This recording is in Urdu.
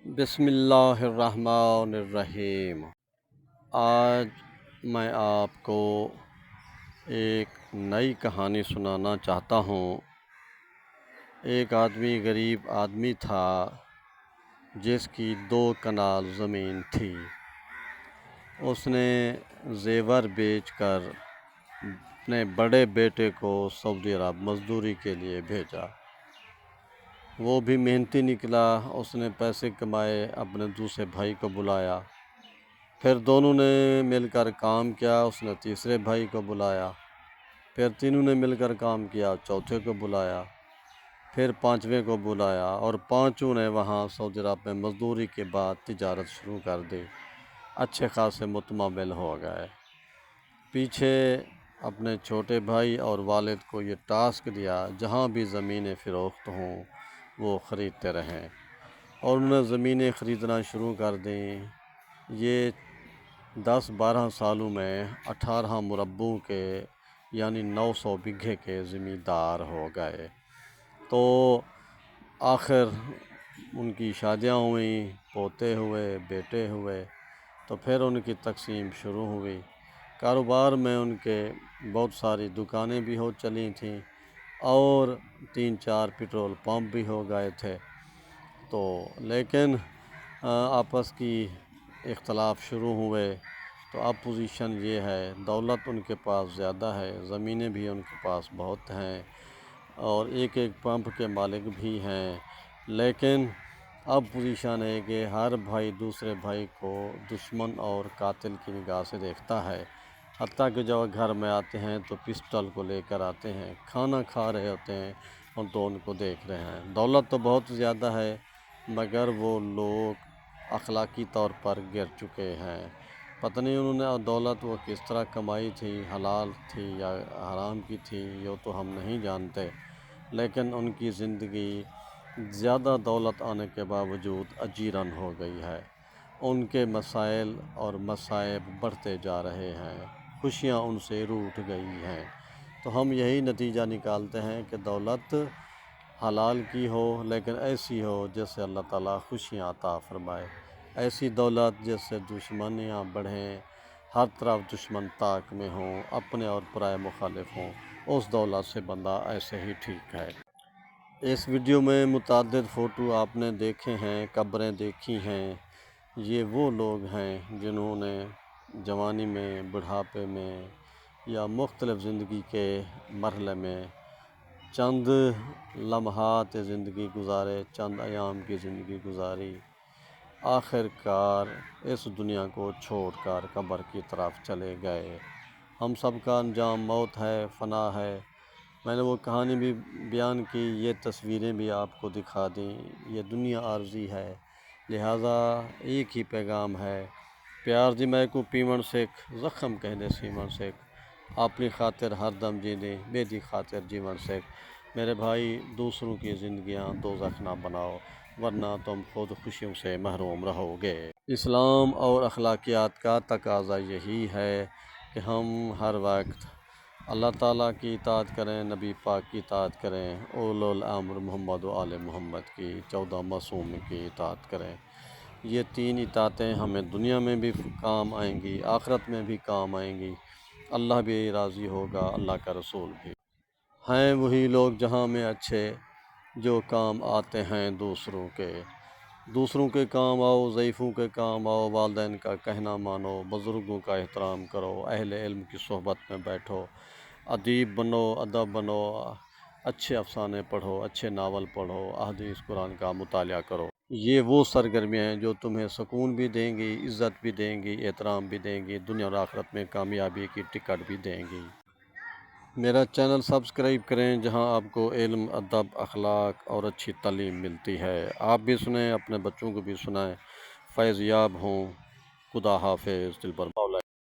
بسم اللہ الرحمن الرحیم۔ آج میں آپ کو ایک نئی کہانی سنانا چاہتا ہوں۔ ایک آدمی غریب آدمی تھا جس کی 2 کنال زمین تھی۔ اس نے زیور بیچ کر اپنے بڑے بیٹے کو سعودی عرب مزدوری کے لیے بھیجا۔ وہ بھی محنتی نکلا، اس نے پیسے کمائے، اپنے دوسرے بھائی کو بلایا، پھر دونوں نے مل کر کام کیا۔ اس نے تیسرے بھائی کو بلایا، پھر تینوں نے مل کر کام کیا، چوتھے کو بلایا، پھر 5ویں کو بلایا، اور 5 نے وہاں سعودی عرب میں مزدوری کے بعد تجارت شروع کر دی۔ اچھے خاصے متمول ہو گئے۔ پیچھے اپنے چھوٹے بھائی اور والد کو یہ ٹاسک دیا، جہاں بھی زمینیں فروخت ہوں وہ خریدتے رہیں، اور انہوں نے زمینیں خریدنا شروع کر دیں۔ یہ 10-12 سالوں میں 18 مربع کے یعنی 900 بیگھے کے زمیندار ہو گئے۔ تو آخر ان کی شادیاں ہوئیں، پوتے ہوئے، بیٹے ہوئے، تو پھر ان کی تقسیم شروع ہوئی۔ کاروبار میں ان کے بہت ساری دکانیں بھی ہو چلی تھیں، اور 3-4 پیٹرول پمپ بھی ہو گئے تھے۔ تو لیکن آپس کی اختلاف شروع ہوئے۔ تو اب پوزیشن یہ ہے، دولت ان کے پاس زیادہ ہے، زمینیں بھی ان کے پاس بہت ہیں، اور ایک پمپ کے مالک بھی ہیں، لیکن اب پوزیشن ہے کہ ہر بھائی دوسرے بھائی کو دشمن اور قاتل کی نگاہ سے دیکھتا ہے۔ حتیٰ کہ جب گھر میں آتے ہیں تو پسٹل کو لے کر آتے ہیں، کھانا کھا رہے ہوتے ہیں اور تو ان کو دیکھ رہے ہیں۔ دولت تو بہت زیادہ ہے، مگر وہ لوگ اخلاقی طور پر گر چکے ہیں۔ پتہ نہیں انہوں نے دولت وہ کس طرح کمائی تھی، حلال تھی یا حرام کی تھی، یہ تو ہم نہیں جانتے، لیکن ان کی زندگی زیادہ دولت آنے کے باوجود اجیرن ہو گئی ہے۔ ان کے مسائل اور مصائب بڑھتے جا رہے ہیں، خوشیاں ان سے روٹھ گئی ہیں۔ تو ہم یہی نتیجہ نکالتے ہیں کہ دولت حلال کی ہو، لیکن ایسی ہو جس سے اللہ تعالیٰ خوشیاں عطا فرمائے۔ ایسی دولت جس سے دشمنیاں بڑھیں، ہر طرف دشمن طاق میں ہوں، اپنے اور پرائے مخالف ہوں، اس دولت سے بندہ ایسے ہی ٹھیک ہے۔ اس ویڈیو میں متعدد فوٹو آپ نے دیکھے ہیں، قبریں دیکھی ہیں۔ یہ وہ لوگ ہیں جنہوں نے جوانی میں، بڑھاپے میں یا مختلف زندگی کے مرحلے میں چند لمحات زندگی گزارے، چند ایام کی زندگی گزاری، آخر کار اس دنیا کو چھوڑ کر قبر کی طرف چلے گئے۔ ہم سب کا انجام موت ہے، فنا ہے۔ میں نے وہ کہانی بھی بیان کی، یہ تصویریں بھی آپ کو دکھا دیں۔ یہ دنیا عارضی ہے، لہٰذا ایک ہی پیغام ہے، پیار دی میں کو پیون سکھ، زخم کہنے سیمن سکھ، اپنی خاطر ہر دم جینے، میری خاطر جیون سکھ۔ میرے بھائی، دوسروں کی زندگیاں دوزخ نہ بناؤ، ورنہ تم خود خوشیوں سے محروم رہو گے۔ اسلام اور اخلاقیات کا تقاضا یہی ہے کہ ہم ہر وقت اللہ تعالیٰ کی اطاعت کریں، نبی پاک کی اطاعت کریں، اولو الامر محمد و آل محمد کی 14 معصوم کی اطاعت کریں۔ یہ 3 اطاعتیں ہمیں دنیا میں بھی کام آئیں گی، آخرت میں بھی کام آئیں گی۔ اللہ بھی راضی ہوگا، اللہ کا رسول بھی۔ ہیں وہی لوگ جہاں میں اچھے جو کام آتے ہیں دوسروں کے۔ دوسروں کے کام آؤ، ضعیفوں کے کام آؤ، والدین کا کہنا مانو، بزرگوں کا احترام کرو، اہل علم کی صحبت میں بیٹھو، ادیب بنو، ادب بنو، اچھے افسانے پڑھو، اچھے ناول پڑھو، احادیث قرآن کا مطالعہ کرو۔ یہ وہ سرگرمیاں ہیں جو تمہیں سکون بھی دیں گی، عزت بھی دیں گی، احترام بھی دیں گی، دنیا اور آخرت میں کامیابی کی ٹکٹ بھی دیں گی۔ میرا چینل سبسکرائب کریں، جہاں آپ کو علم، ادب، اخلاق اور اچھی تعلیم ملتی ہے۔ آپ بھی سنیں، اپنے بچوں کو بھی سنائیں، فیض یاب ہوں۔ خدا حافظ، دل پر